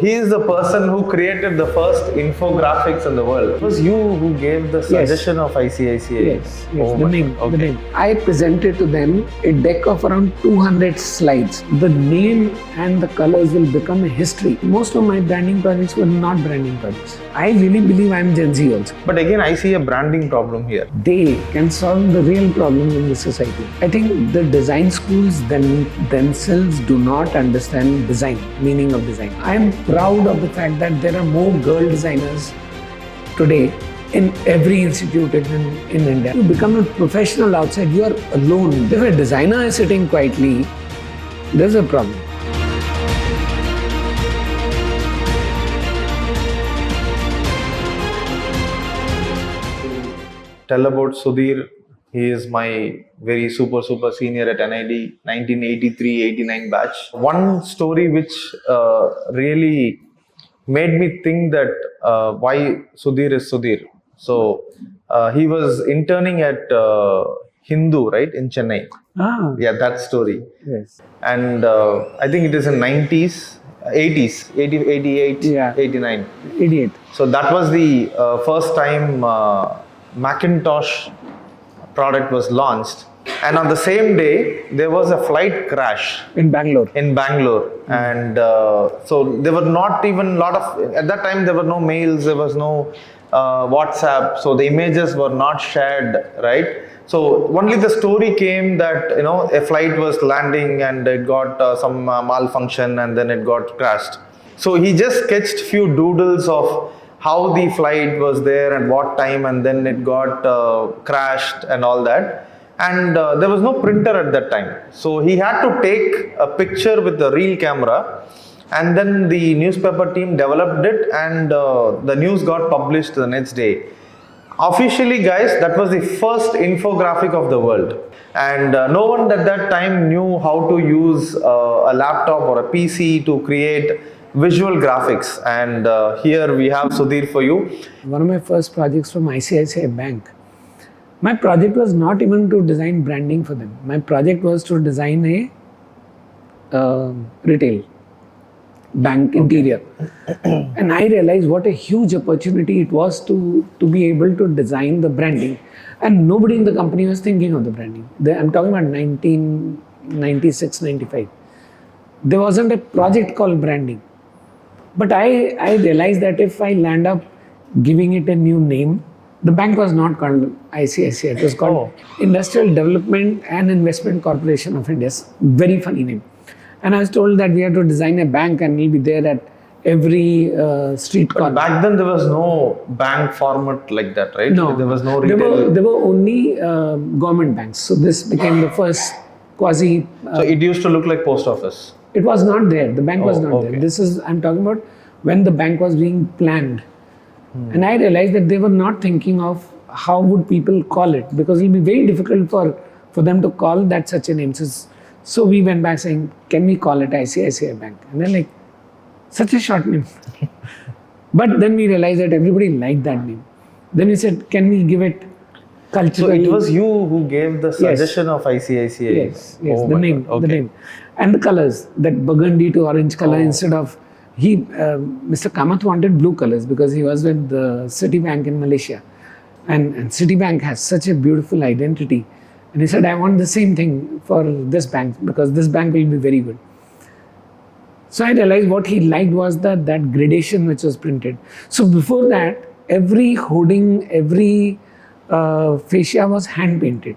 He is the person who created the first infographics in the world. It was you who gave the suggestion of ICICI. Yes, the name. I presented to them a deck of around 200 slides. The name and the colors will become a history. Most of my branding projects were not branding projects. I really believe I am Gen Z also. But again, I see a branding problem here. They can solve the real problems in the society. I think the design schools themselves do not understand design, meaning of design. I am proud of the fact that there are more girl designers today in every institute in India. You become a professional outside, you are alone. If a designer is sitting quietly, there's a problem. Tell about Sudhir. He is my very super senior at NID, 1983-89 batch. One story which really made me think that why Sudhir is Sudhir. So he was interning at Hindu, right, in Chennai. Yeah, that story. Yes. And I think it is in 90s, 80s, 88, 89. 88. So that was the first time Macintosh product was launched, and on the same day there was a flight crash in Bangalore. And so there were not even a lot of, at that time there were no mails, there was no WhatsApp, so the images were not shared, right? So only the story came that a flight was landing and it got some malfunction and then it got crashed. So he just sketched few doodles of how the flight was there and what time, and then it got crashed and all that. And there was no printer at that time. So he had to take a picture with the real camera, and then the newspaper team developed it, and the news got published the next day. Officially, guys, that was the first infographic of the world. And no one at that time knew how to use a laptop or a PC to create visual graphics, and here we have Sudhir for you. One of my first projects from ICICI Bank. My project was not even to design branding for them. My project was to design a retail bank interior. And I realized what a huge opportunity it was to be able to design the branding. And nobody in the company was thinking of the branding. I'm talking about 1996, 95. There wasn't a project called branding. But I realized that if I land up giving it a new name, the bank was not called ICICI, it was called Industrial Development and Investment Corporation of India. Very funny name. And I was told that we have to design a bank and we'll be there at every street corner. But back then there was no bank format like that, right? No. There was no retail. There were only government banks. So this became the first quasi... so it used to look like post office. It was not there. The bank was not there. This is, I'm talking about when the bank was being planned. And I realized that they were not thinking of how would people call it, because it will be very difficult for them to call that such a name. So we went back saying, can we call it ICICI Bank? And they're like, such a short name. But then we realized that everybody liked that name. Then we said, can we give it culturally? So it was you who gave the suggestion of ICICI. Yes, the name. And the colors, that burgundy to orange color instead of, Mr. Kamath wanted blue colors because he was with the Citibank in Malaysia. And Citibank has such a beautiful identity. And he said, I want the same thing for this bank because this bank will be very good. So I realized what he liked was that gradation which was printed. So before that, every hoarding, every fascia was hand painted.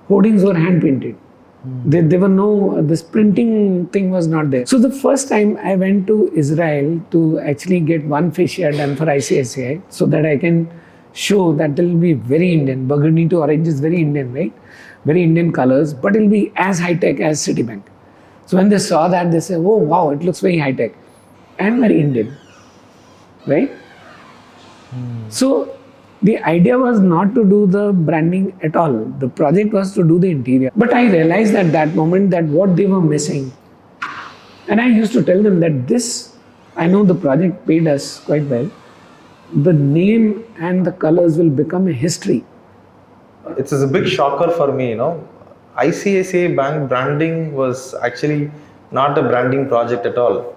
Hoardings were hand painted. There were no, this printing thing was not there. So the first time I went to Israel to actually get one fascia done for ICICI so that I can show that it will be very Indian. Burgundy to orange is very Indian, right? Very Indian colors, but it will be as high-tech as Citibank. So when they saw that, they said, oh wow, it looks very high-tech and very Indian, right? So the idea was not to do the branding at all. The project was to do the interior. But I realized at that moment that what they were missing. And I used to tell them that this, I know the project paid us quite well. The name and the colors will become a history. It's a big shocker for me, ICICI Bank branding was actually not a branding project at all.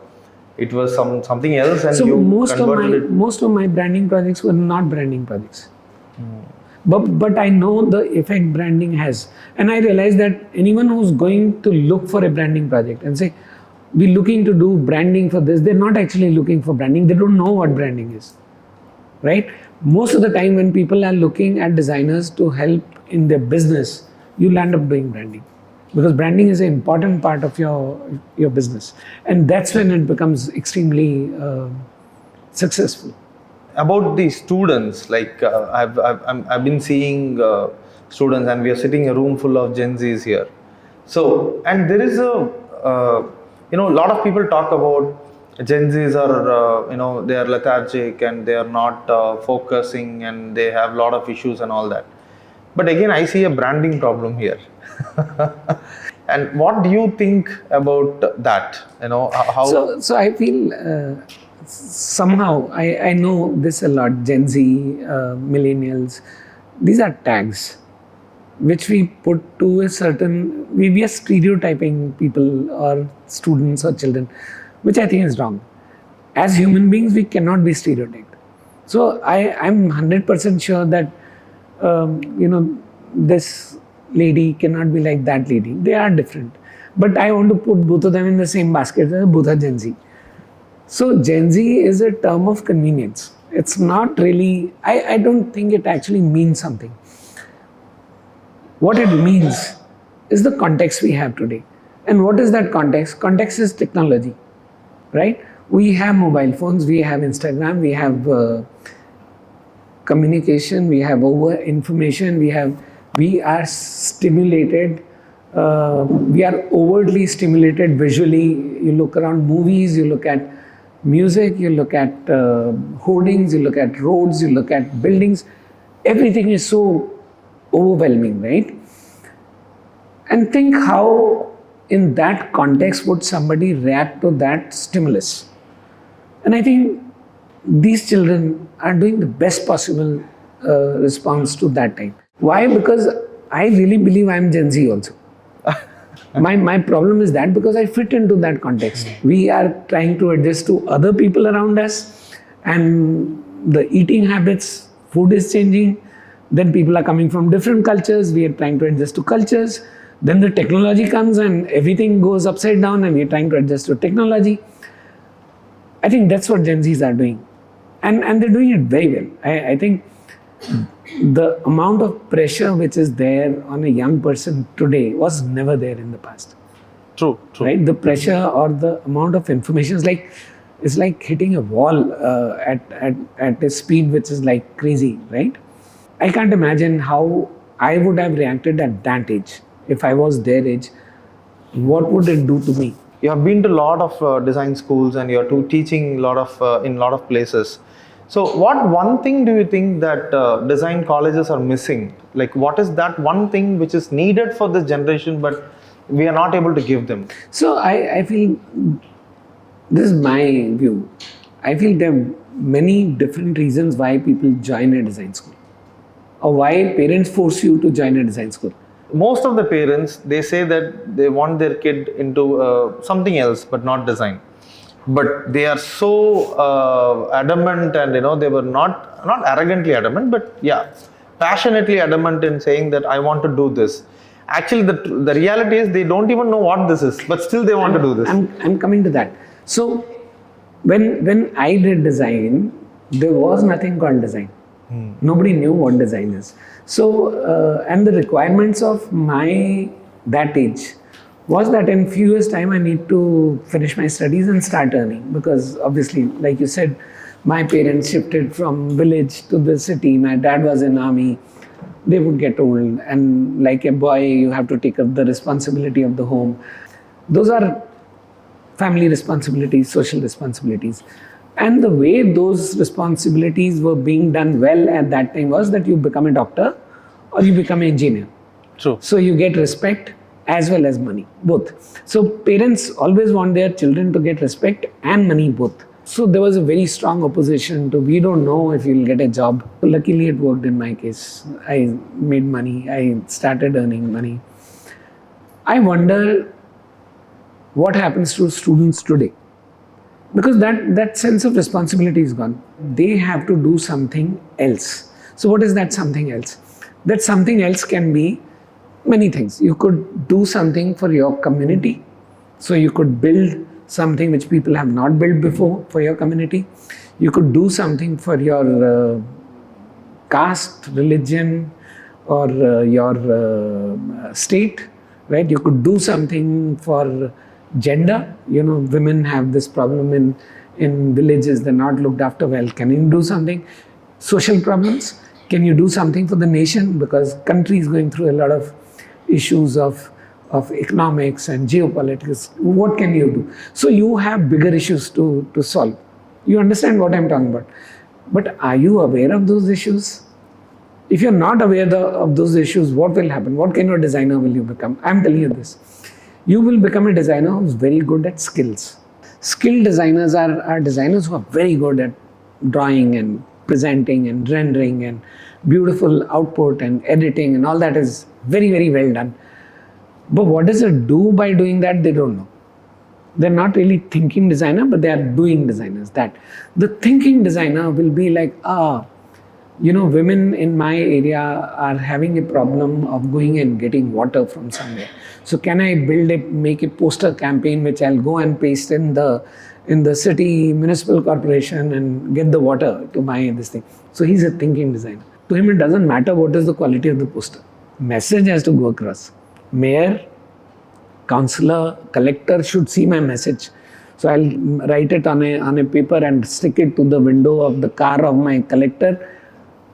it was something else, and So you most converted it. most of my branding projects were not branding projects. But I know the effect branding has. And I realized that anyone who's going to look for a branding project and say, we're looking to do branding for this, they're not actually looking for branding. They don't know what branding is, right? Most of the time when people are looking at designers to help in their business, you'll end up doing branding. Because branding is an important part of your business. And that's when it becomes extremely successful. About the students, like I've been seeing students, and we are sitting in a room full of Gen Zs here. So, and there is a lot of people talk about Gen Zs are they are lethargic and they are not focusing and they have a lot of issues and all that. But again, I see a branding problem here. And what do you think about that? How? So I feel somehow I know this a lot. Gen Z, millennials, these are tags which we put to a certain. We are stereotyping people or students or children, which I think is wrong. As human beings, we cannot be stereotyped. So I'm 100% sure that this lady cannot be like that lady. They are different. But I want to put both of them in the same basket. Both are Gen Z. So Gen Z is a term of convenience. It's not really, I don't think it actually means something. What it means is the context we have today. And what is that context? Context is technology, right? We have mobile phones, we have Instagram, we have communication, we have over information, we are stimulated, we are overtly stimulated visually. You look around movies, you look at music, you look at hoardings, you look at roads, you look at buildings. Everything is so overwhelming, right? And think how in that context would somebody react to that stimulus. And I think these children are doing the best possible response to that time. Why? Because I really believe I'm Gen Z also. My problem is that because I fit into that context. We are trying to adjust to other people around us, and the eating habits, food is changing. Then people are coming from different cultures. We are trying to adjust to cultures. Then the technology comes and everything goes upside down and we're trying to adjust to technology. I think that's what Gen Zs are doing. And they're doing it very well. I think the amount of pressure which is there on a young person today was never there in the past. True. Right? The pressure or the amount of information is like hitting a wall at a speed which is like crazy, right? I can't imagine how I would have reacted at that age. If I was their age, what would it do to me? You have been to a lot of design schools, and you're teaching in a lot of places. So, what one thing do you think that design colleges are missing? Like, what is that one thing which is needed for this generation, but we are not able to give them? So, I feel, this is my view. I feel there are many different reasons why people join a design school, or why parents force you to join a design school. Most of the parents, they say that they want their kid into something else, but not design. But they are so adamant, and they were not arrogantly adamant, but passionately adamant in saying that I want to do this. Actually, the reality is they don't even know what this is, but still they want to do this. I'm coming to that. So when I did design, there was nothing called design. Nobody knew what design is. So and the requirements of that age was that in few years' time I need to finish my studies and start earning, because obviously, like you said, my parents shifted from village to the city. My dad was in army. They would get old, and like a boy, you have to take up the responsibility of the home. Those are family responsibilities, social responsibilities. And the way those responsibilities were being done well at that time was that you become a doctor or you become an engineer. True. So you get respect as well as money, both. So parents always want their children to get respect and money both. So there was a very strong opposition to, we don't know if you'll get a job. Luckily it worked in my case. I made money, I started earning money. I wonder what happens to students today. because that sense of responsibility is gone. They have to do something else. So what is that something else? That something else can be many things. You could do something for your community. So you could build something which people have not built before for your community. You could do something for your caste, religion, or your state, right? You could do something for gender. Women have this problem in villages, they're not looked after well. Can you do something? Social problems. Can you do something for the nation? Because country is going through a lot of issues of economics and geopolitics. What can you do? So you have bigger issues to solve. You understand what I'm talking about. But are you aware of those issues? If you're not aware of those issues, what will happen? What kind of designer will you become? I'm telling you this. You will become a designer who's very good at skills. Skilled designers are designers who are very good at drawing and presenting and rendering and beautiful output and editing, and all that is very, very well done. But what does it do by doing that? They don't know. They're not really thinking designer, but they are doing designers. That the thinking designer will be like, women in my area are having a problem of going and getting water from somewhere. So can I make a poster campaign which I'll go and paste in the city municipal corporation and get the water to my this thing. So he's a thinking designer. To him, it doesn't matter what is the quality of the poster. Message has to go across. Mayor, councillor, collector should see my message. So I'll write it on a paper and stick it to the window of the car of my collector.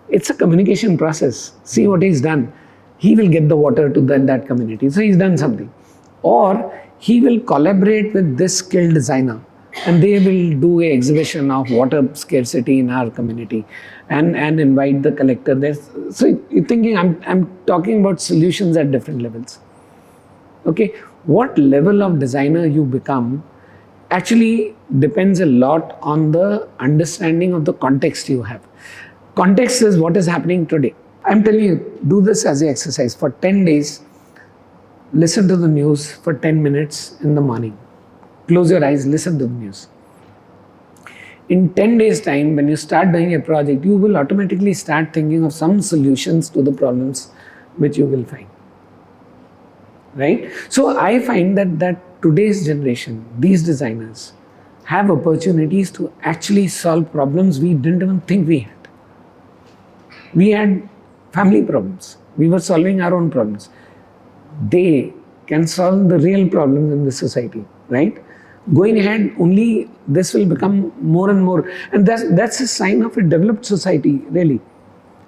It's a communication process. See what he's done. He will get the water to that community. So he's done something. Or he will collaborate with this skilled designer and they will do an exhibition of water scarcity in our community and invite the collector there. So you're thinking, I'm talking about solutions at different levels. Okay, what level of designer you become actually depends a lot on the understanding of the context you have. Context is what is happening today. I'm telling you, do this as an exercise. For 10 days, listen to the news for 10 minutes in the morning. Close your eyes, listen to the news. In 10 days' time, when you start doing a project, you will automatically start thinking of some solutions to the problems which you will find. Right? So I find that today's generation, these designers, have opportunities to actually solve problems we didn't even think we had. We had family problems. We were solving our own problems. They can solve the real problems in the society, right? Going ahead, only this will become more and more. And that's a sign of a developed society, really.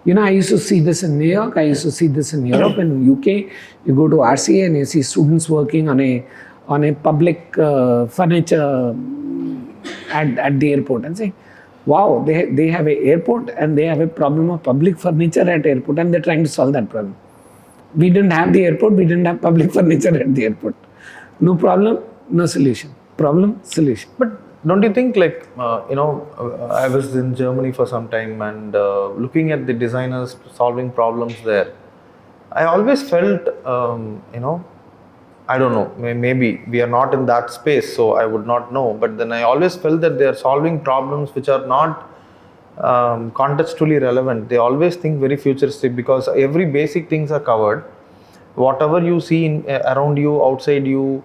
I used to see this in New York, I used to see this in Europe and UK. You go to RCA and you see students working on a public furniture at the airport and say, wow, they have an airport and they have a problem of public furniture at airport and they're trying to solve that problem. We didn't have the airport, we didn't have public furniture at the airport. No problem, no solution. Problem, solution. But don't you think I was in Germany for some time and looking at the designers solving problems there, I always felt, I don't know, maybe we are not in that space, so I would not know. But then I always felt that they are solving problems which are not contextually relevant. They always think very futuristic because every basic things are covered. Whatever you see around you, outside you,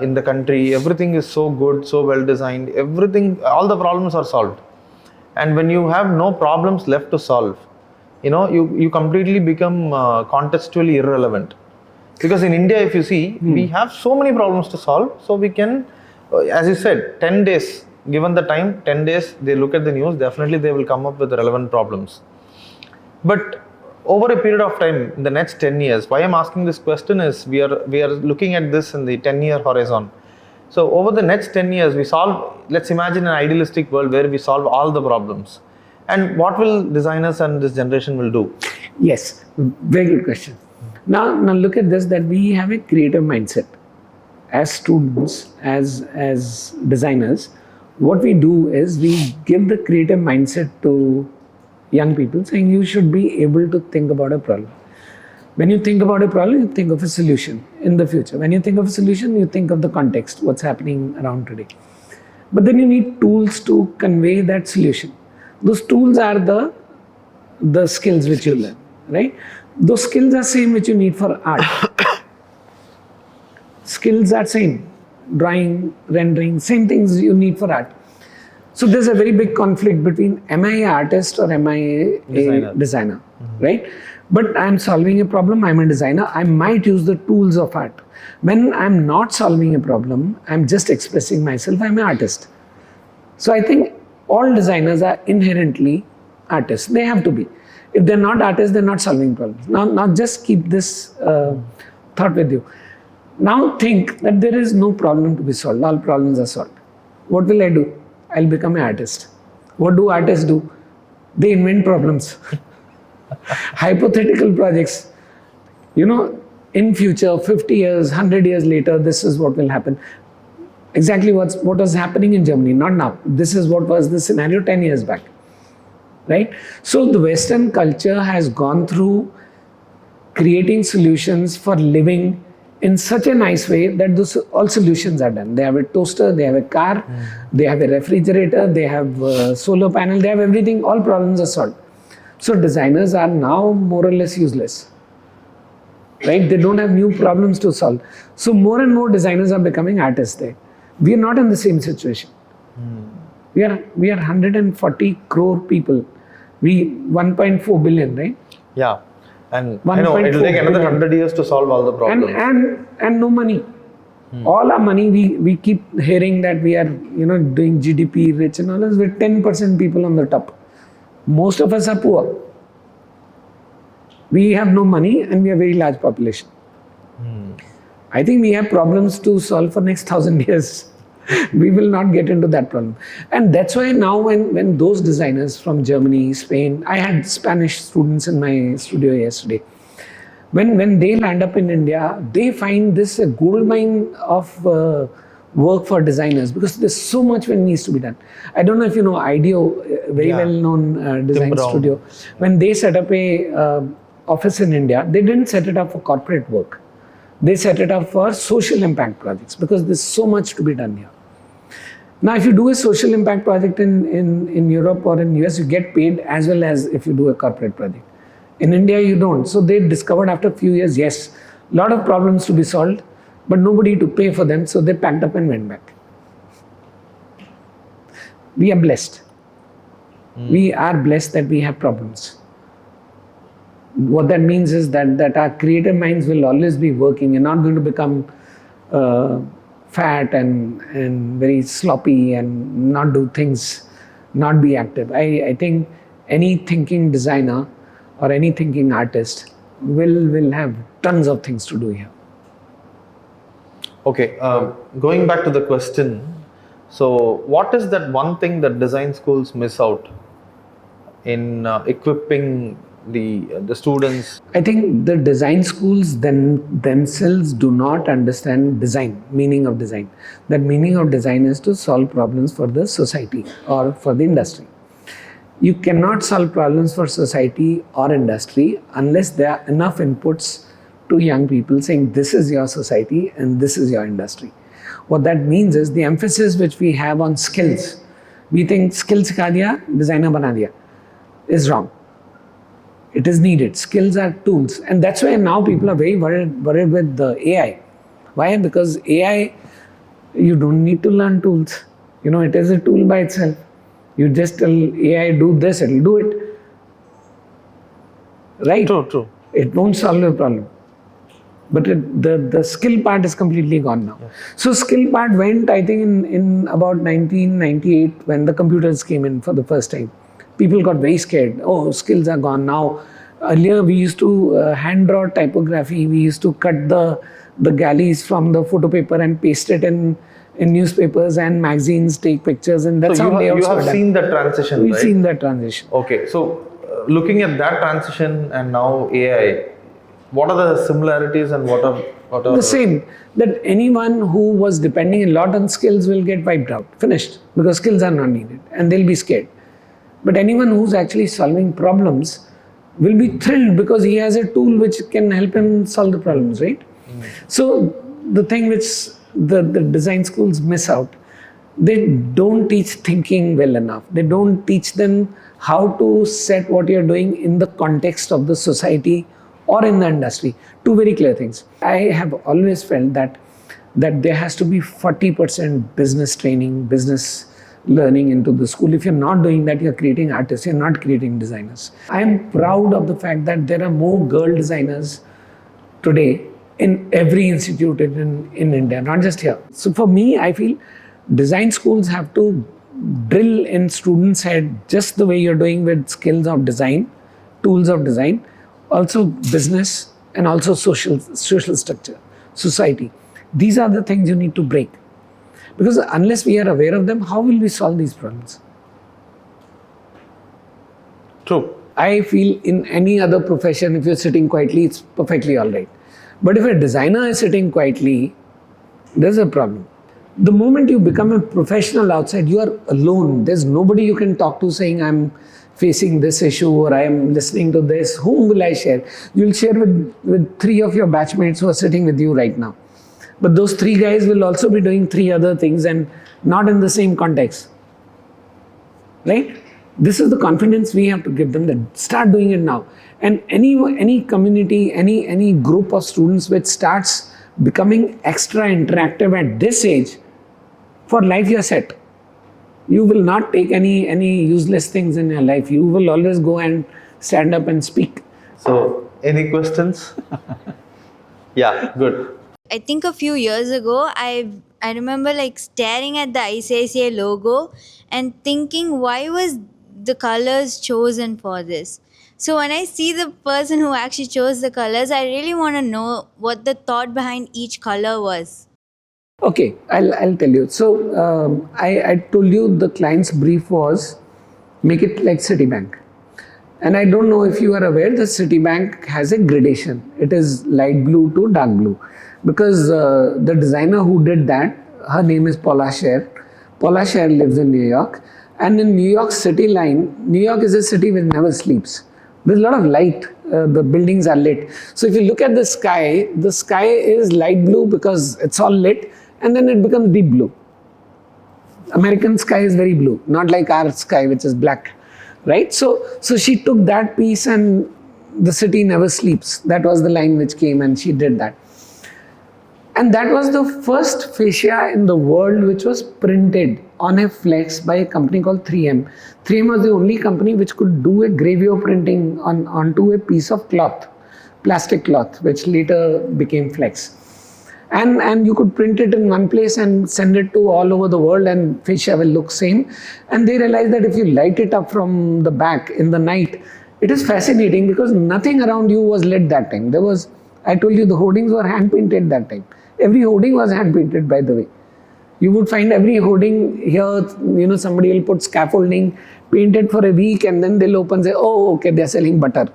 in the country, everything is so good, so well designed. Everything, all the problems are solved. And when you have no problems left to solve, you completely become contextually irrelevant. Because in India, if you see, we have so many problems to solve. So we can, as you said, 10 days, given the time, 10 days, they look at the news, definitely they will come up with relevant problems. But over a period of time, in the next 10 years, why I'm asking this question is, we are looking at this in the 10-year horizon. So over the next 10 years, let's imagine an idealistic world where we solve all the problems. And what will designers and this generation will do? Yes, very good question. Now look at this, that we have a creative mindset. As students, as designers, what we do is we give the creative mindset to young people, saying you should be able to think about a problem. When you think about a problem, you think of a solution in the future. When you think of a solution, you think of the context, what's happening around today. But then you need tools to convey that solution. Those tools are the skills which you learn, right? Those skills are same which you need for art. Skills are same. Drawing, rendering, same things you need for art. So there's a very big conflict between am I an artist or am I a designer, right? But I'm solving a problem, I'm a designer, I might use the tools of art. When I'm not solving a problem, I'm just expressing myself, I'm an artist. So I think all designers are inherently artists. They have to be. If they're not artists, they're not solving problems. Now just keep this thought with you. Now think that there is no problem to be solved. All problems are solved. What will I do? I'll become an artist. What do artists do? They invent problems. Hypothetical projects. You know, in future, 50 years, 100 years later, this is what will happen. Exactly what was happening in Germany, not now. This is what was the scenario 10 years back. Right? So the Western culture has gone through creating solutions for living in such a nice way that those all solutions are done. They have a toaster, they have a car, they have a refrigerator, they have a solar panel, they have everything, all problems are solved. So designers are now more or less useless. Right? They don't have new problems to solve. So more and more designers are becoming artists there. We are not in the same situation. We are 140 crore people. We 1.4 billion, right? Yeah. And I know it will take another 100 years to solve all the problems. And no money. All our money, we keep hearing that we are, doing GDP rich and all this, with 10% people on the top. Most of us are poor. We have no money and we have a very large population. I think we have problems to solve for next 1,000 years. We will not get into that problem. And that's why now when those designers from Germany, Spain, I had Spanish students in my studio yesterday. When they land up in India, they find this a gold mine of work for designers because there's so much that needs to be done. I don't know if you know IDEO, very well-known design studio. When they set up a office in India, they didn't set it up for corporate work. They set it up for social impact projects because there's so much to be done here. Now, if you do a social impact project in Europe or in US, you get paid as well as if you do a corporate project. In India, you don't. So they discovered after a few years, yes, a lot of problems to be solved, but nobody to pay for them. So they packed up and went back. We are blessed. We are blessed that we have problems. What that means is that our creative minds will always be working. We're not going to become fat and very sloppy and not do things, not be active. I think any thinking designer or any thinking artist will have tons of things to do here. Okay, going back to the question. So what is that one thing that design schools miss out in equipping the students? I think the design schools themselves do not understand design, meaning of design. That meaning of design is to solve problems for the society or for the industry. You cannot solve problems for society or industry unless there are enough inputs to young people saying this is your society and this is your industry. What that means is the emphasis which we have on skills. We think skill sikha diya, designer bana diya, is wrong. It is needed. Skills are tools. And that's why now people are very worried with the AI. Why? Because AI, you don't need to learn tools. It is a tool by itself. You just tell AI do this, it'll do it. Right? True. It won't solve your problem. But the skill part is completely gone now. Yes. So skill part went, I think, in about 1998 when the computers came in for the first time. People got very scared. Oh, skills are gone now. Earlier, we used to hand draw typography. We used to cut the galleys from the photo paper and paste it in newspapers and magazines, take pictures, and that's how layouts were done. You have seen that transition, We've right? seen that transition. Okay, so looking at that transition and now AI, what are the similarities and what are the same? That anyone who was depending a lot on skills will get wiped out, finished, because skills are not needed, and they'll be scared. But anyone who's actually solving problems will be thrilled because he has a tool which can help him solve the problems, right? So the thing which the design schools miss out They don't teach thinking well enough. They don't teach them how to set what you're doing in the context of the society or in the industry. Two very clear things. I have always felt that there has to be 40% business training, business learning into the school. If you're not doing that, you're creating artists, you're not creating designers. I'm proud of the fact that there are more girl designers today in every institute in India, not just here. So for me, I feel design schools have to drill in students' head just the way you're doing with skills of design, tools of design, also business, and also social structure, society. These are the things you need to break. Because unless we are aware of them, how will we solve these problems? True. I feel in any other profession, if you're sitting quietly, it's perfectly all right. But if a designer is sitting quietly, there's a problem. The moment you become a professional outside, you are alone. There's nobody you can talk to saying, I'm facing this issue or I am listening to this. Whom will I share? You'll share with 3 of your batchmates who are sitting with you right now. But those 3 guys will also be doing 3 other things and not in the same context. Right? This is the confidence we have to give them, that start doing it now. And any community, any group of students which starts becoming extra interactive at this age, for life you're set. You will not take any useless things in your life. You will always go and stand up and speak. So, any questions? Yeah, good. I think a few years ago, I remember like staring at the ICICI logo and thinking, why was the colors chosen for this? So when I see the person who actually chose the colors, I really want to know what the thought behind each color was. Okay, I'll tell you. So I told you the client's brief was make it like Citibank. And I don't know if you are aware that Citibank has a gradation. It is light blue to dark blue. Because the designer who did that, her name is Paula Scher. Paula Scher lives in New York. And in New York City line, New York is a city which never sleeps. There's a lot of light. The buildings are lit. So if you look at the sky is light blue because it's all lit. And then it becomes deep blue. American sky is very blue, not like our sky, which is black, right? So she took that piece and the city never sleeps. That was the line which came and she did that. And that was the first fascia in the world which was printed on a flex by a company called 3M. 3M was the only company which could do a gravure printing onto a piece of cloth, plastic cloth, which later became flex. And you could print it in one place and send it to all over the world and fascia will look same. And they realized that if you light it up from the back in the night, it is fascinating because nothing around you was lit that time. I told you the hoardings were hand painted that time. Every hoarding was hand painted, by the way. You would find every hoarding here, somebody will put scaffolding, paint it for a week and then they'll open and say, oh, okay, they're selling butter.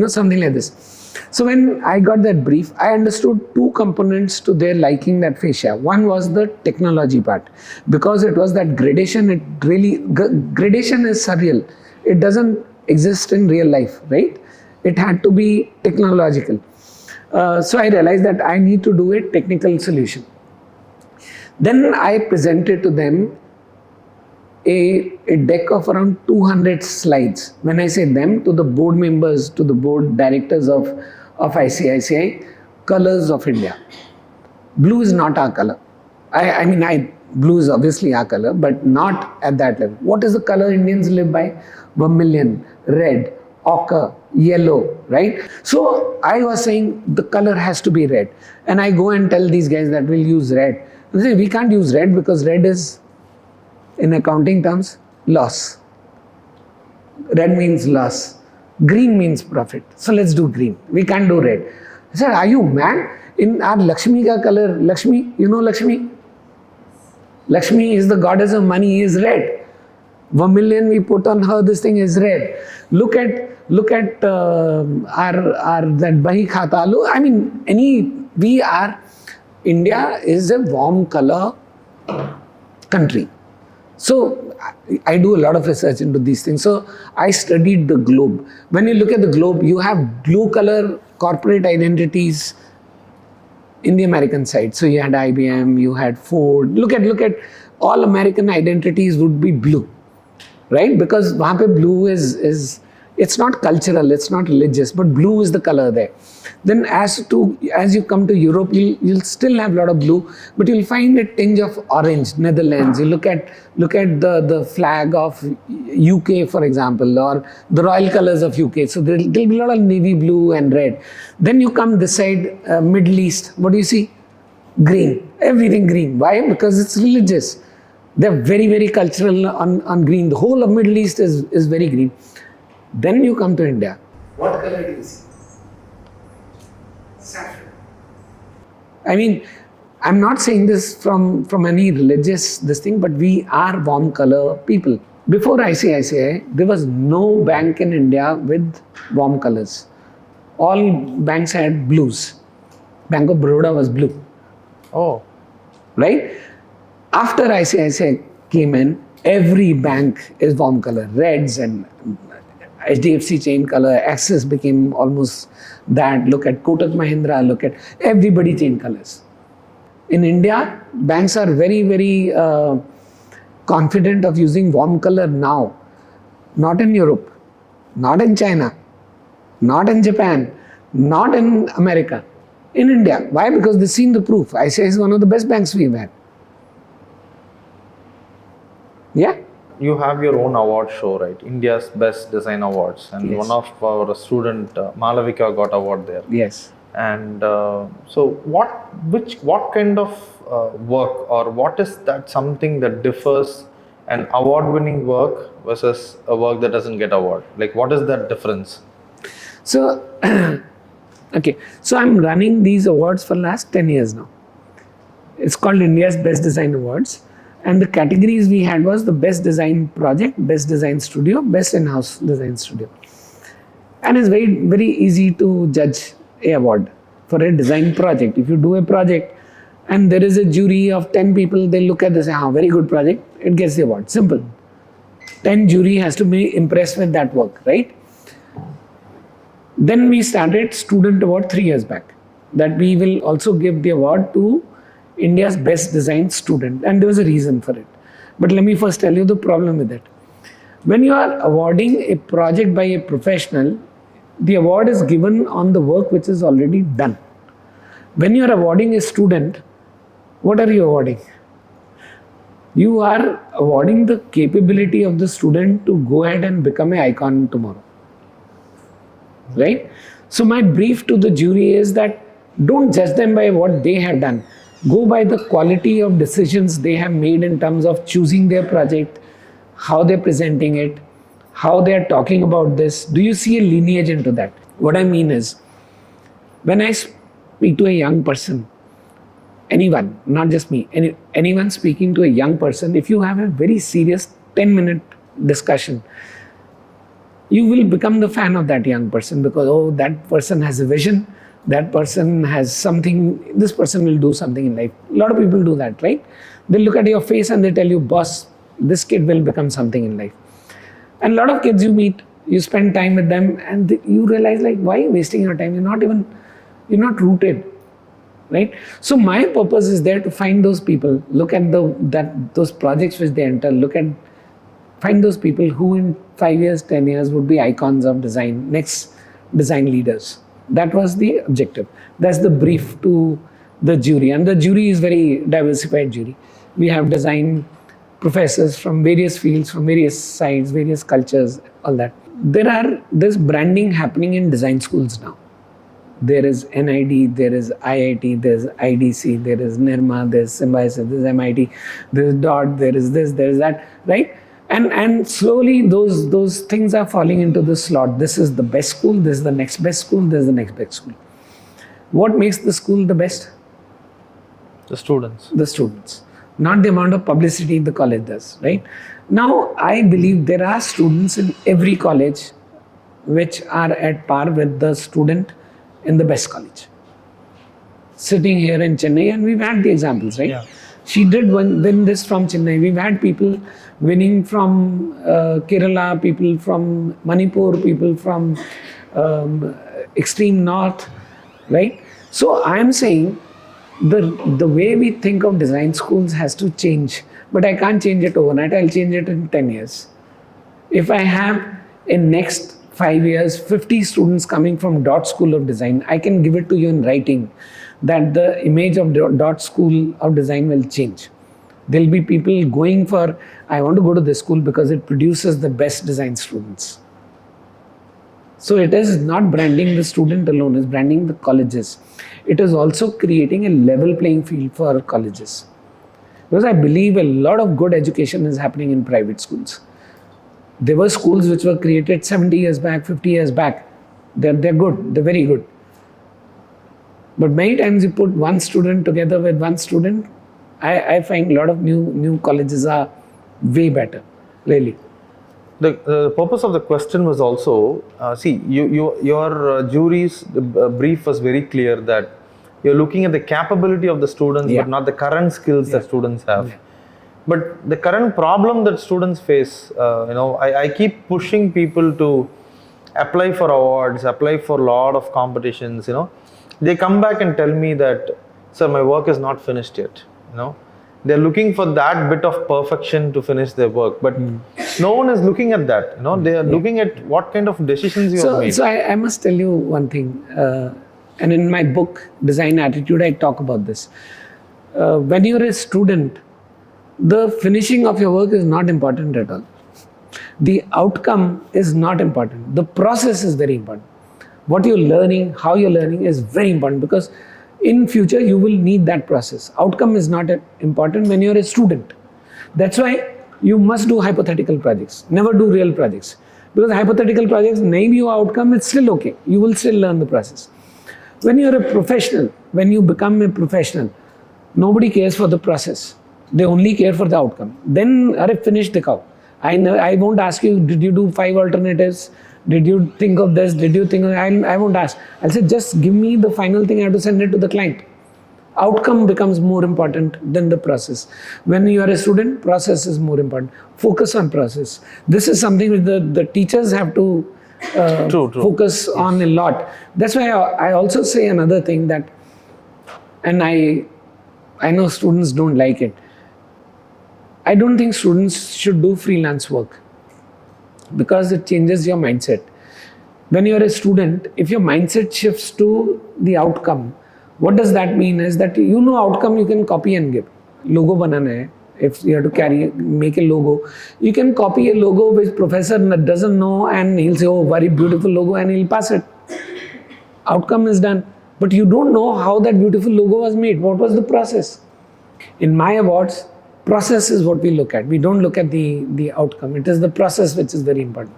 Something like this. So when I got that brief, I understood 2 components to their liking that fascia. One was the technology part. Because it was that gradation, gradation is surreal. It doesn't exist in real life, right? It had to be technological. So I realized that I need to do a technical solution. Then I presented to them a deck of around 200 slides. When I say them, to the board members, to the board directors of ICICI, colors of India. Blue is not our color. Blue is obviously our color, but not at that level. What is the color Indians live by? Vermilion, red, ochre, yellow, right? So I was saying the color has to be red. And I go and tell these guys that we'll use red. They say, we can't use red because red is, in accounting terms, loss. Red means loss. Green means profit. So let's do green. We can't do red. I said, are you mad? In our Lakshmi ka color, Lakshmi, you know Lakshmi? Lakshmi is the goddess of money, is red. Vermilion we put on her, this thing is red. Look at our that Bahi Khata Alu. India is a warm color country. So I do a lot of research into these things. So I studied the globe. When you look at the globe, you have blue color corporate identities in the American side. So you had IBM, you had Ford. Look at all American identities would be blue, right? Because वहाँ पे blue is it's not cultural, it's not religious, but blue is the color there. Then as you come to Europe, you'll still have a lot of blue, but you'll find a tinge of orange. Netherlands, you look at the flag of UK, for example, or the royal colors of UK. So there'll be a lot of navy blue and red. Then you come this side, Middle East. What do you see? Green. Everything green. Why? Because it's religious. They're very, very cultural on green. The whole of Middle East is very green. Then you come to India. What color do you see? Saffron. I mean, I'm not saying this from any religious thing, but we are warm color people. Before ICICI, there was no bank in India with warm colors. All banks had blues. Bank of Baroda was blue. Oh. Right? After ICICI came in, every bank is warm color. Reds and HDFC chain color, Axis became almost that. Look at Kotak Mahindra, look at everybody chain colors. In India, banks are very, very confident of using warm color now. Not in Europe, not in China, not in Japan, not in America. In India. Why? Because they've seen the proof. ICICI is one of the best banks we've had. Yeah? You have your own award show, right? India's Best Design Awards, and Yes. one of our student, Malavika, got award there. Yes. And so, what kind of work, or what is that something that differs an award-winning work versus a work that doesn't get award? Like, what is that difference? So, okay. So I'm running these awards for last 10 years now. It's called India's Best Design Awards. And the categories we had was the best design project, best design studio, best in-house design studio. And it's very, very easy to judge a award for a design project. If you do a project and there is a jury of 10 people, they look at this and say, very good project, it gets the award. Simple. 10 jury has to be impressed with that work, right? Then we started Student Award 3 years back, that we will also give the award to India's best design student, and there was a reason for it. But let me first tell you the problem with it. When you are awarding a project by a professional, the award is given on the work which is already done. When you are awarding a student, what are you awarding? You are awarding the capability of the student to go ahead and become an icon tomorrow. Right? So my brief to the jury is that don't judge them by what they have done. Go by the quality of decisions they have made in terms of choosing their project, how they're presenting it, how they're talking about this. Do you see a lineage into that? What I mean is, when I speak to a young person, anyone, not just me, anyone speaking to a young person, if you have a very serious 10-minute discussion, you will become the fan of that young person because, oh, that person has a vision. That person has something, this person will do something in life. A lot of people do that, right? They look at your face and they tell you, boss, this kid will become something in life. And a lot of kids you meet, you spend time with them and you realize, like, why are you wasting your time? You're not rooted, right? So my purpose is there to find those people, look at those projects which they enter, find those people who in 5 years, 10 years would be icons of design, next design leaders. That was the objective. That's the brief to the jury. And the jury is very diversified jury. We have design professors from various fields, from various sides, various cultures, all that. There's branding happening in design schools now. There is NID, there is IIT, there's IDC, there is NIRMA, there's Symbiosis, there's MIT, there's DOT, there is this, there is that, right? And slowly those things are falling into the slot. This is the best school, this is the next best school, this is the next best school. What makes the school the best? The students. The students. Not the amount of publicity the college does, right? Now, I believe there are students in every college which are at par with the student in the best college. Sitting here in Chennai, and we've had the examples, right? Yeah. She did win this from Chennai. We've had people winning from Kerala, people from Manipur, people from extreme north, right? So I'm saying the way we think of design schools has to change but I can't change it overnight. I'll change it in 10 years. If I have in next 5 years 50 students coming from Dot School of Design, I can give it to you in writing that the image of Dot School of Design will change. There'll be people going for, I want to go to this school because it produces the best design students. So it is not branding the student alone, it's branding the colleges. It is also creating a level playing field for colleges. Because I believe a lot of good education is happening in private schools. There were schools which were created 70 years back, 50 years back. They're good, they're very good. But many times you put one student together with one student, I find a lot of new colleges are way better, really. The purpose of the question was also, your jury's brief was very clear that you're looking at the capability of the students, but not the current skills that students have. But the current problem that students face, I keep pushing people to apply for awards, apply for a lot of competitions, They come back and tell me that, sir, my work is not finished yet, They're looking for that bit of perfection to finish their work, but no one is looking at that. They are looking at what kind of decisions you have made. So I must tell you one thing, and in my book, Design Attitude, I talk about this. When you're a student, the finishing of your work is not important at all. The outcome is not important. The process is very important. What you're learning, how you're learning is very important, because in future you will need that process. Outcome is not important when you're a student. That's why you must do hypothetical projects. Never do real projects. Because hypothetical projects, maybe your outcome is still okay. You will still learn the process. When you're a professional, when you become a professional, nobody cares for the process. They only care for the outcome. Then, finish dikhao. I won't ask you, did you do 5 alternatives? Did you think of this? Did you think of, I won't ask. I'll say, just give me the final thing. I have to send it to the client. Outcome becomes more important than the process. When you are a student, process is more important. Focus on process. This is something which the teachers have to focus on a lot. That's why I also say another thing that, and I know students don't like it. I don't think students should do freelance work, because it changes your mindset. When you are a student, if your mindset shifts to the outcome, what does that mean is that outcome you can copy and give. Logo banana hai. If you have to make a logo, you can copy a logo which professor doesn't know, and he'll say, oh, very beautiful logo, and he'll pass it. Outcome is done. But you don't know how that beautiful logo was made. What was the process? In my awards, process is what we look at. We don't look at the outcome. It is the process which is very important.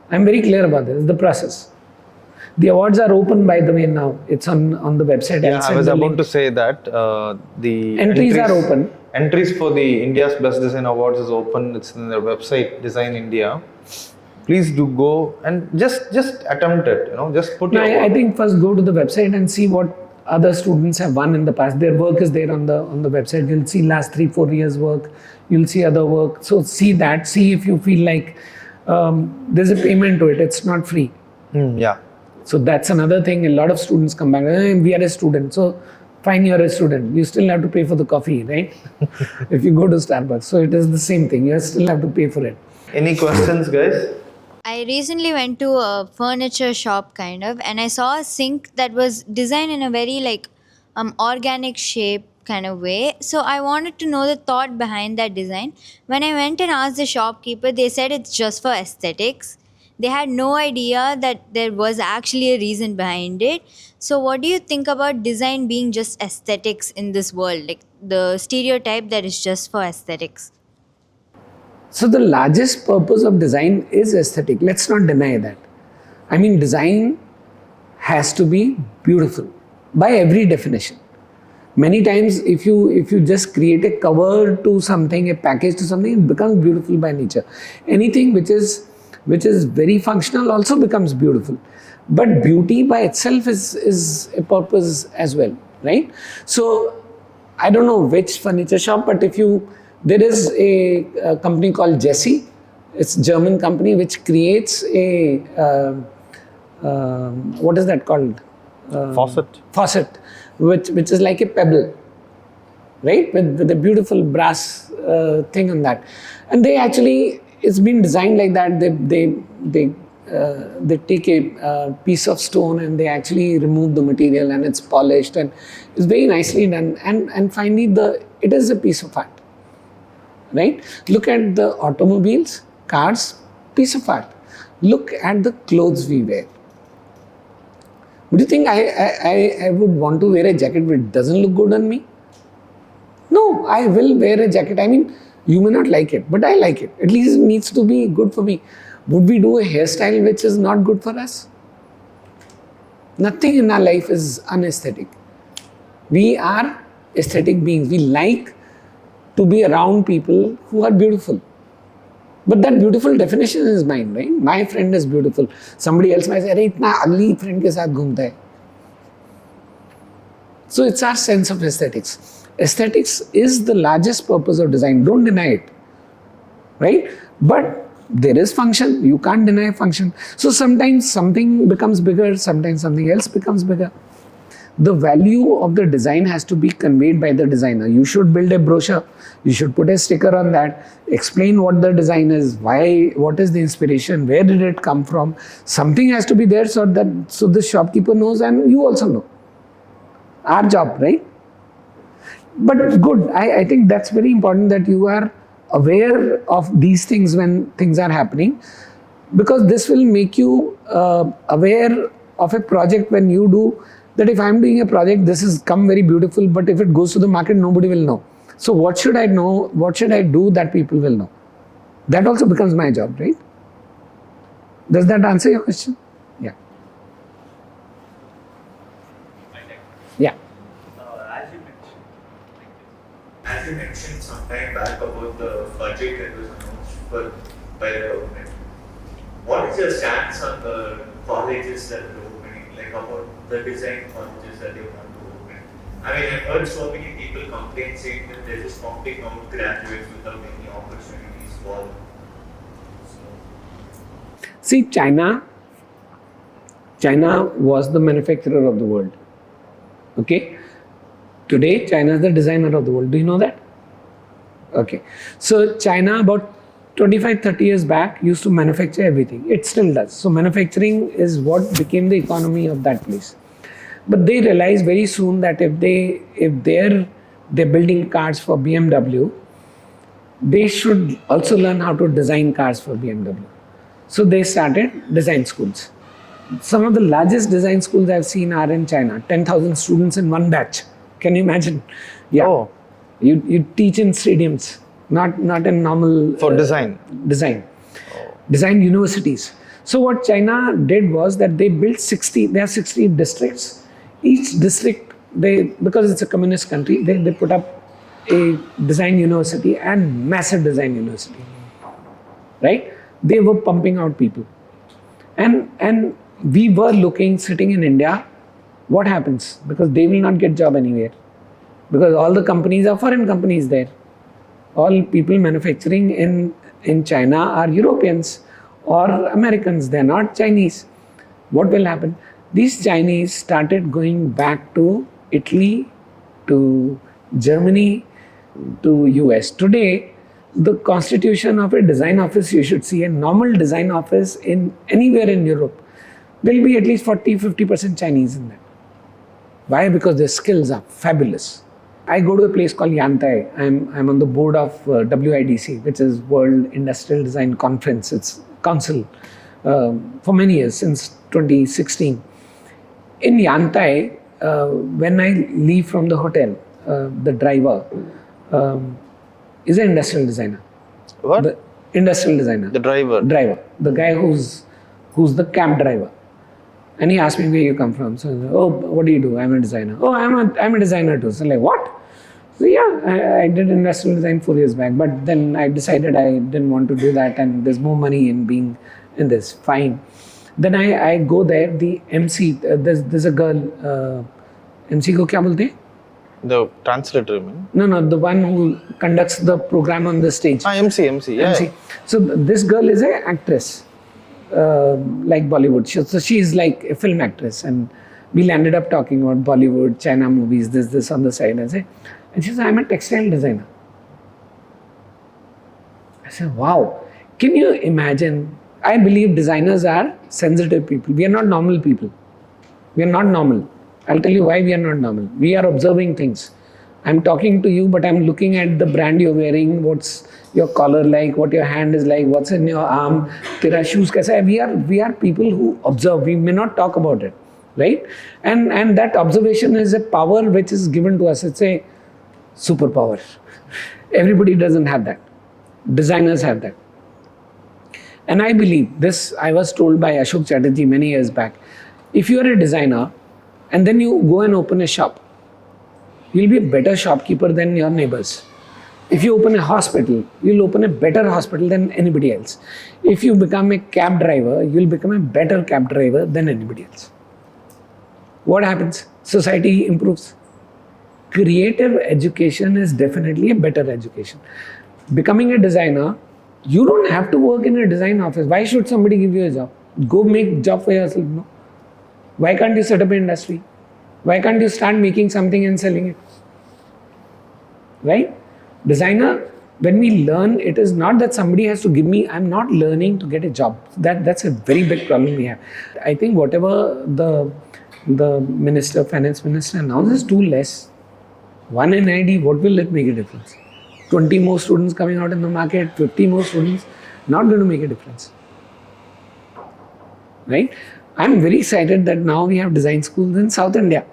I'm very clear about this. It's the process. The awards are open, by the way, now. It's on the website. Yeah, I was about to say that the entries are open. Entries for the India's Best Design Awards is open. It's in their website, Design India. Please do go and just attempt it. Just put. I think first go to the website and see what other students have won in the past. Their work is there on the website. You'll see last 3-4 years work. You'll see other work. So see that. See if you feel like there's a payment to it. It's not free. Yeah. So that's another thing. A lot of students come back. We are a student. So fine, you're a student. You still have to pay for the coffee, right? If you go to Starbucks. So it is the same thing. You still have to pay for it. Any questions, guys? I recently went to a furniture shop kind of, and I saw a sink that was designed in a very organic shape kind of way. So I wanted to know the thought behind that design. When I went and asked the shopkeeper, they said it's just for aesthetics. They had no idea that there was actually a reason behind it. So what do you think about design being just aesthetics in this world? Like the stereotype that is just for aesthetics. So the largest purpose of design is aesthetic. Let's not deny that. I mean, design has to be beautiful by every definition. Many times, if you just create a cover to something, a package to something, it becomes beautiful by nature. Anything which is very functional also becomes beautiful. But beauty by itself is a purpose as well, right? So I don't know which furniture shop, but there is a company called Jessie. It's a German company which creates a, what is that called? Faucet. Faucet, which is like a pebble. right? With a beautiful brass thing on that. And they actually, it's been designed like that. They take a piece of stone and they actually remove the material and it's polished and it's very nicely done. And finally, it is a piece of art, right? Look at the automobiles, cars, piece of art. Look at the clothes we wear. Would you think I would want to wear a jacket which doesn't look good on me? No, I will wear a jacket. I mean, you may not like it, but I like it. At least it needs to be good for me. Would we do a hairstyle which is not good for us? Nothing in our life is unaesthetic. We are aesthetic beings. We like to be around people who are beautiful. But that beautiful definition is mine, right? My friend is beautiful. Somebody else might say, "Arey, itna ugly friend ke saath ghumta hai." So it's our sense of aesthetics. Aesthetics is the largest purpose of design. Don't deny it, right? But there is function. You can't deny function. So sometimes something becomes bigger, sometimes something else becomes bigger. The value of the design has to be conveyed by the designer. You should build a brochure. You should put a sticker on that. Explain what the design is, why, what is the inspiration, where did it come from. Something has to be there so the shopkeeper knows and you also know. Our job, right? But good. I think that's very important that you are aware of these things when things are happening, because this will make you aware of a project when you do. That if I'm doing a project, this has come very beautiful, but if it goes to the market, nobody will know. So what should I know? What should I do that people will know? That also becomes my job, right? Does that answer your question? Yeah. Yeah. As you mentioned some time back about the budget that was announced by the government, what is your stance on the colleges that are opening, like about the design colleges that they want to open? I mean, I've heard so many people complain saying that they're just pumping out graduates without any opportunities for them. So. See, China was the manufacturer of the world. Okay? Today, China is the designer of the world. Do you know that? Okay. So China about 25-30 years back used to manufacture everything. It still does. So manufacturing is what became the economy of that place. But they realized very soon that if they're building cars for BMW, they should also learn how to design cars for BMW. So they started design schools. Some of the largest design schools I've seen are in China. 10,000 students in one batch. Can you imagine? Yeah. Oh. You teach in stadiums, not in normal... For design? Design. Oh. Design universities. So what China did was that they built 60 districts. Each district, because it's a communist country, they put up a design university and massive design university. Right? They were pumping out people. And we were sitting in India, what happens? Because they will not get job anywhere. Because all the companies are foreign companies there. All people manufacturing in China are Europeans or Americans. They're not Chinese. What will happen? These Chinese started going back to Italy, to Germany, to US. Today, the constitution of a design office, you should see a normal design office in anywhere in Europe, there will be at least 40-50% Chinese in that. Why? Because their skills are fabulous. I go to a place called Yantai. I'm on the board of WIDC, which is World Industrial Design Conference. It's council for many years, since 2016. In Yantai, when I leave from the hotel, the driver is an industrial designer. What? The industrial designer. The driver? Driver. The guy who's the cab driver. And he asked me, where you come from? So I said, oh, what do you do? I'm a designer. Oh, I'm a designer too. So like, what? So yeah, I did industrial design 4 years back, but then I decided I didn't want to do that and there's more money in being in this. Fine. Then I go there, the MC, there's a girl, MC ko kya bolte? The translator, you mean? No, the one who conducts the program on the stage. MC, yeah. MC. So this girl is an actress, like Bollywood. So she's like a film actress, and we landed up talking about Bollywood, China movies, this on the side. I say, And she said, I'm a textile designer. I said, wow. Can you imagine? I believe designers are sensitive people. We are not normal people. We are not normal. I'll tell you why we are not normal. We are observing things. I'm talking to you, but I'm looking at the brand you're wearing, what's your collar like, what your hand is like, what's in your arm, tera shoes kaisa hai. We are people who observe. We may not talk about it, right? And that observation is a power which is given to us. It's a superpower. Everybody doesn't have that. Designers have that. And I believe this, I was told by Ashok Chatterjee many years back. If you are a designer and then you go and open a shop, you'll be a better shopkeeper than your neighbors. If you open a hospital, you'll open a better hospital than anybody else. If you become a cab driver, you'll become a better cab driver than anybody else. What happens? Society improves. Creative education is definitely a better education. Becoming a designer, you don't have to work in a design office. Why should somebody give you a job? Go make job for yourself, no? Why can't you set up an industry? Why can't you start making something and selling it? Right? Designer, when we learn, it is not that somebody has to give me, I'm not learning to get a job. That's a very big problem we have. I think whatever the minister, finance minister announced is too less. One NID, what will it make a difference? 20 more students coming out in the market, 50 more students, not going to make a difference. Right? I'm very excited that now we have design schools in South India.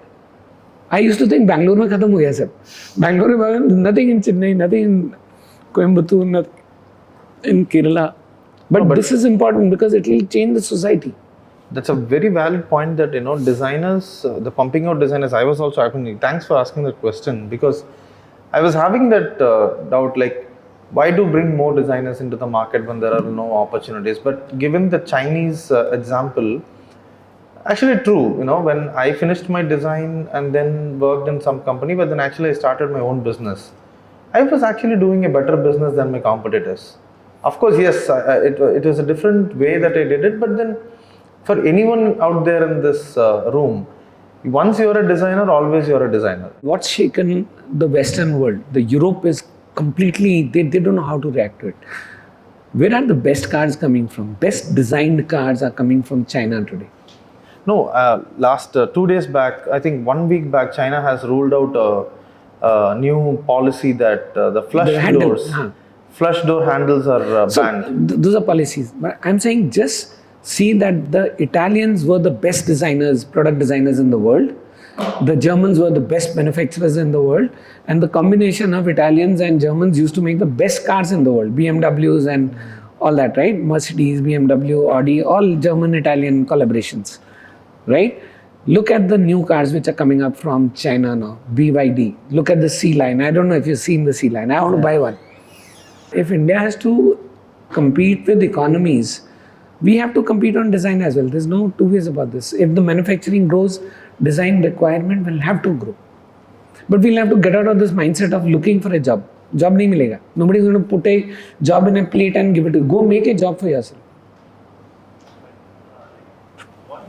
I used to think Bangalore mein khatam ho gaya sab. Bangalore, nothing in Chennai, nothing in Coimbatore, nothing in Kerala. But this is important because it will change the society. That's a very valid point that, designers, the pumping out designers, I was also asking, thanks for asking that question, because I was having that doubt, like, why do bring more designers into the market when there are no opportunities? But given the Chinese example, actually true, when I finished my design and then worked in some company, but then actually I started my own business. I was actually doing a better business than my competitors. Of course, yes, it was a different way that I did it, but then for anyone out there in this room, once you're a designer, always you're a designer. What's shaken the Western world? The Europe is completely, they don't know how to react to it. Where are the best cars coming from? Best designed cars are coming from China today. No, last 2 days back, I think 1 week back, China has ruled out a new policy that the flush door handles are banned. Those are policies. But I'm saying just see that the Italians were the best designers, product designers in the world. The Germans were the best manufacturers in the world. And the combination of Italians and Germans used to make the best cars in the world. BMWs and all that, right? Mercedes, BMW, Audi, all German-Italian collaborations, right? Look at the new cars which are coming up from China now, BYD. Look at the C-Line. I don't know if you've seen the C-Line. I want to buy one. If India has to compete with economies, we have to compete on design as well. There's no two ways about this. If the manufacturing grows, design requirement will have to grow. But we'll have to get out of this mindset of looking for a job. Job nahi milega. Nobody's going to put a job in a plate and give it to you. Go make a job for yourself. What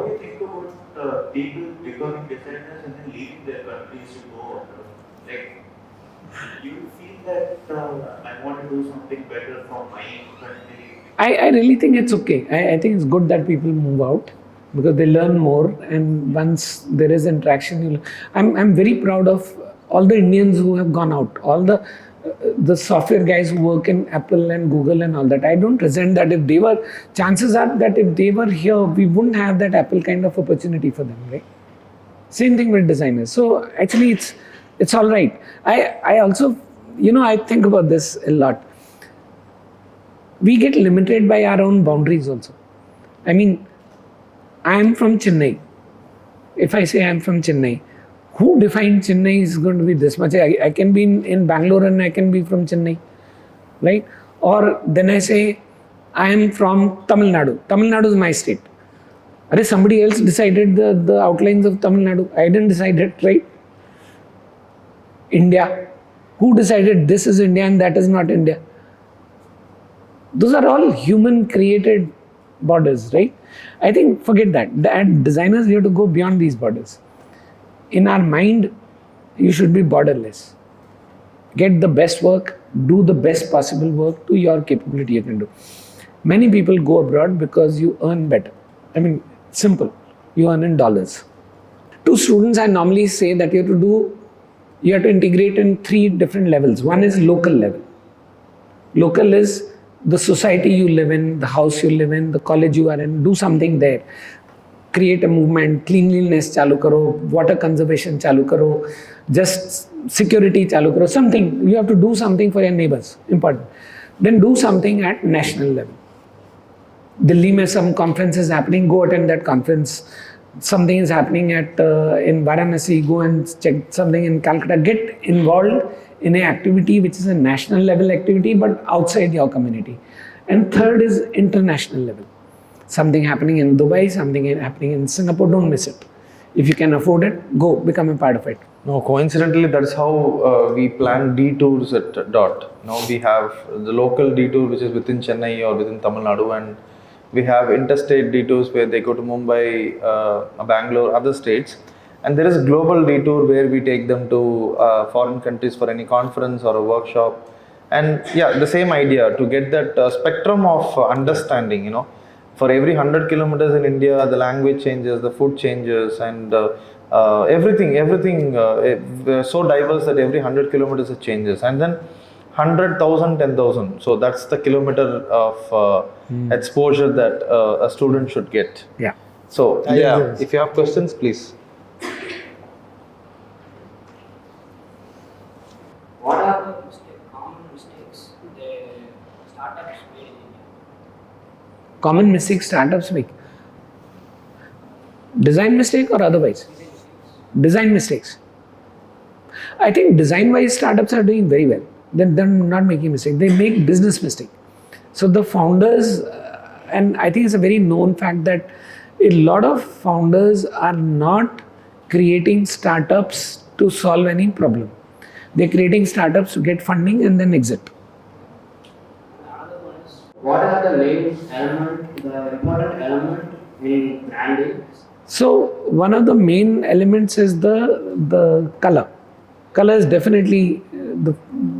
do you think about people becoming designers and then leaving their countries to go abroad? Like, you feel that I want to do something better for my country? I really think it's okay. I think it's good that people move out because they learn more, and once there is interaction, I'm very proud of all the Indians who have gone out, all the software guys who work in Apple and Google and all that. I don't resent that. If they were, chances are that if they were here, we wouldn't have that Apple kind of opportunity for them, right? Same thing with designers. So actually it's all right. I also, I think about this a lot. We get limited by our own boundaries also. I mean, I am from Chennai. If I say I am from Chennai, who defined Chennai is going to be this much? I can be in Bangalore and I can be from Chennai, right? Or then I say I am from Tamil Nadu. Tamil Nadu is my state. Somebody else decided the outlines of Tamil Nadu. I didn't decide it, right? India. Who decided this is India and that is not India? Those are all human created borders, right? I think forget that. Designers, we have to go beyond these borders. in our mind, you should be borderless. Get the best work, do the best possible work to your capability you can do. Many people go abroad because you earn better. I mean, simple. You earn in dollars. To students, I normally say that you have to integrate in 3 different levels. One is local level. Local is the society you live in, the house you live in, the college you are in. Do something there. Create a movement, cleanliness chalu karo, water conservation chalu karo, just security chalu karo, something. You have to do something for your neighbors, important. Then do something at national level. Delhi mein some conference is happening, go attend that conference. Something is happening at in Varanasi, go and check something in Calcutta. Get involved in an activity which is a national level activity but outside your community. And third is international level. Something happening in Dubai, something happening in Singapore, don't miss it. If you can afford it, go, become a part of it. No, coincidentally, that's how we plan detours at DOT. We have the local detour which is within Chennai or within Tamil Nadu, and we have interstate detours where they go to Mumbai, Bangalore, other states. And there is a global detour where we take them to foreign countries for any conference or a workshop. And yeah, the same idea to get that spectrum of understanding, For every 100 kilometers in India, the language changes, the food changes, and everything so diverse that every 100 kilometers it changes. And then 100,000, 10,000. So that's the kilometer of exposure that a student should get. Yeah. So yeah, if you have questions, please. What are the common mistakes the startups made in India? Common mistakes startups make. Design mistake or otherwise? Design mistakes. I think design-wise startups are doing very well. They're not making mistakes. They make business mistake. So the founders, and I think it's a very known fact that a lot of founders are not creating startups to solve any problem. They're creating startups to get funding and then exit. Another one is, what are the main element, the important element in branding? So one of the main elements is the color. Color is definitely the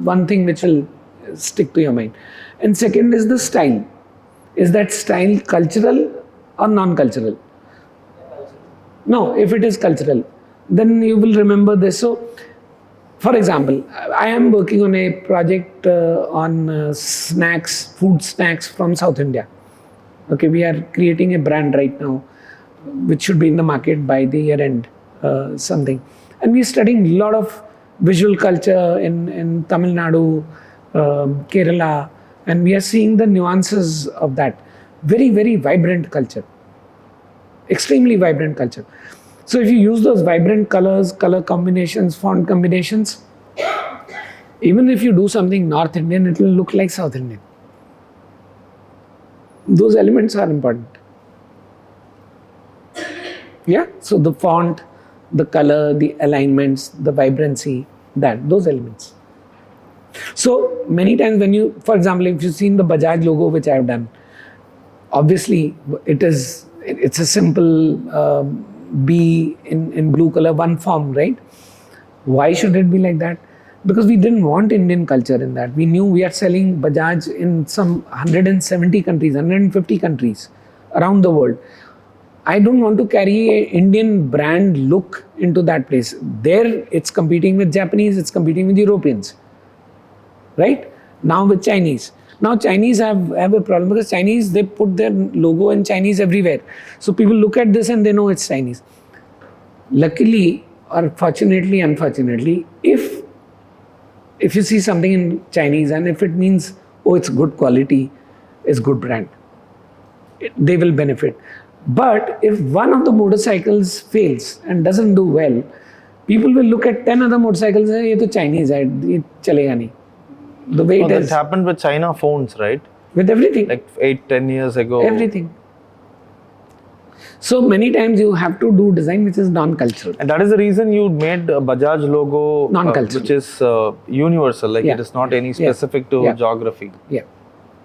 one thing which will stick to your mind. And second is the style. Is that style cultural or non-cultural? No, if it is cultural, then you will remember this. So, for example, I am working on a project on snacks, food snacks from South India. Okay, we are creating a brand right now, which should be in the market by the year end, something. And we're studying a lot of visual culture in Tamil Nadu, Kerala, and we are seeing the nuances of that. Very, very vibrant culture. Extremely vibrant culture. So if you use those vibrant colors, color combinations, font combinations, even if you do something North Indian, it will look like South Indian. Those elements are important. Yeah, so the font, the color, the alignments, the vibrancy, those elements. So many times when you, for example, if you've seen the Bajaj logo which I have done, obviously it's a simple B in blue color, one form, right? Why should it be like that? Because we didn't want Indian culture in that. We knew we are selling Bajaj in some 170 countries, 150 countries around the world. I don't want to carry an Indian brand look into that place. There, it's competing with Japanese, it's competing with Europeans, right? Now with Chinese. Now Chinese have a problem because Chinese, they put their logo in Chinese everywhere. So people look at this and they know it's Chinese. Luckily, or fortunately, unfortunately, if you see something in Chinese and if it means, oh, it's good quality, it's good brand, they will benefit. But if one of the motorcycles fails and doesn't do well, people will look at 10 other motorcycles and say, this is Chinese, it chalega nahi. The way it is. That happened with China phones, right? With everything. Like 8-10 years ago. Everything. So many times you have to do design which is non-cultural. And that is the reason you made a Bajaj logo, non-cultural, which is universal, like it is not any specific to geography. Yeah.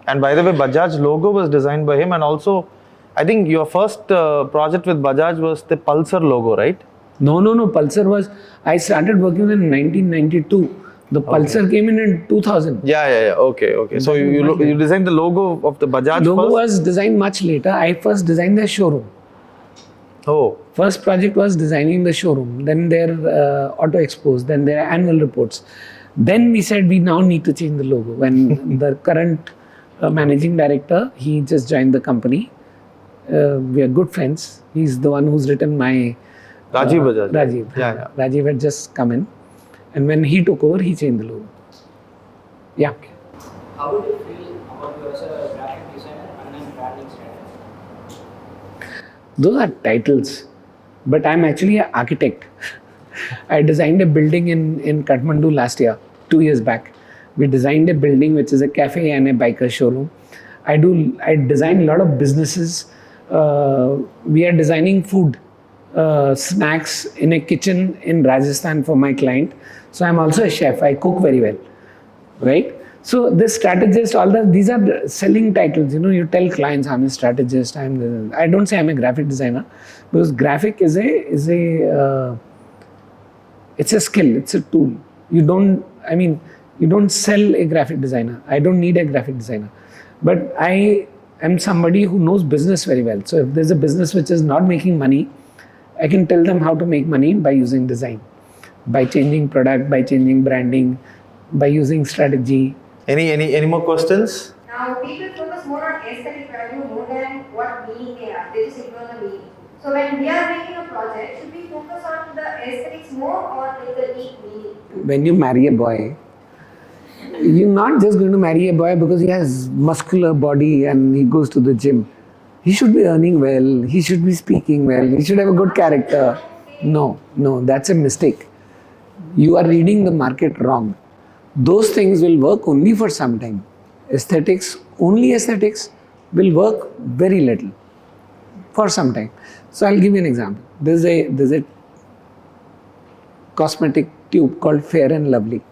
And by the way, Bajaj logo was designed by him, and also I think your first project with Bajaj was the Pulsar logo, right? No. Pulsar was, I started working in 1992. The Pulsar came in 2000. Yeah. Okay. So you designed the logo of the Bajaj Logo first? was designed much later. I first designed their showroom. Oh. First project was designing the showroom, then their auto expos, then their annual reports. Then we said we now need to change the logo. When the current managing director, he just joined the company. We are good friends. He's the one who's written my... Rajiv Bajaj. Rajiv. Yeah. Rajiv had just come in. And when he took over, he changed the logo. Yeah. How would you feel about you as a graphic designer and then branding strategist? Those are titles, but I'm actually an architect. I designed a building in Kathmandu last year, 2 years back. We designed a building which is a cafe and a biker showroom. I design a lot of businesses. We are designing food, snacks in a kitchen in Rajasthan for my client. So I'm also a chef. I cook very well, right? So this strategist, these are the selling titles. You tell clients I'm a strategist. I don't say I'm a graphic designer, because graphic is a it's a skill. It's a tool. You don't sell a graphic designer. I don't need a graphic designer, but I am somebody who knows business very well. So if there's a business which is not making money, I can tell them how to make money by using design, by changing product, by changing branding, by using strategy. Any more questions? Now, people focus more on aesthetic value more than what meaning they have. They just ignore the meaning. So, when we are making a project, should we focus on the aesthetics more or like the deep meaning? When you marry a boy, you're not just going to marry a boy because he has muscular body and he goes to the gym. He should be earning well, he should be speaking well, he should have a good character. No, that's a mistake. You are reading the market wrong. Those things will work only for some time. Only aesthetics will work very little for some time. So I'll give you an example. There's a cosmetic tube called Fair and Lovely.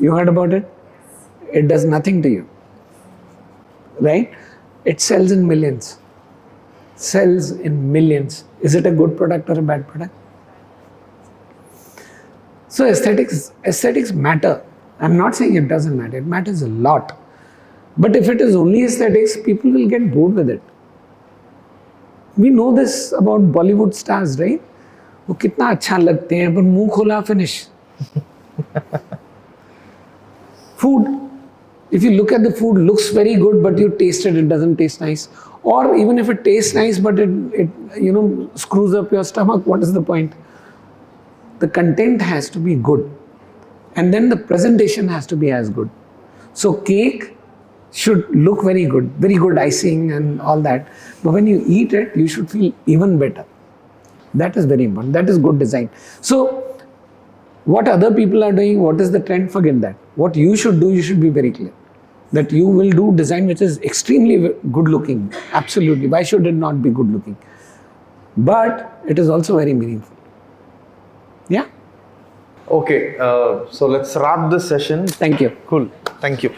You heard about it? It does nothing to you, right? It sells in millions. Is it a good product or a bad product? So aesthetics matter. I'm not saying it doesn't matter. It matters a lot. But if it is only aesthetics, people will get bored with it. We know this about Bollywood stars, right? वो कितना अच्छा लगते हैं पर मुंह खोला finish. Food. If you look at the food, looks very good, but you taste it doesn't taste nice. Or even if it tastes nice, but it screws up your stomach, what is the point? The content has to be good. And then the presentation has to be as good. So cake should look very good icing and all that. But when you eat it, you should feel even better. That is very important. That is good design. So what other people are doing, what is the trend, forget that. What you should do, you should be very clear. That you will do design which is extremely good looking. Absolutely. Why should it not be good looking? But it is also very meaningful. Yeah? Okay, so let's wrap this session. Thank you. Cool. Thank you.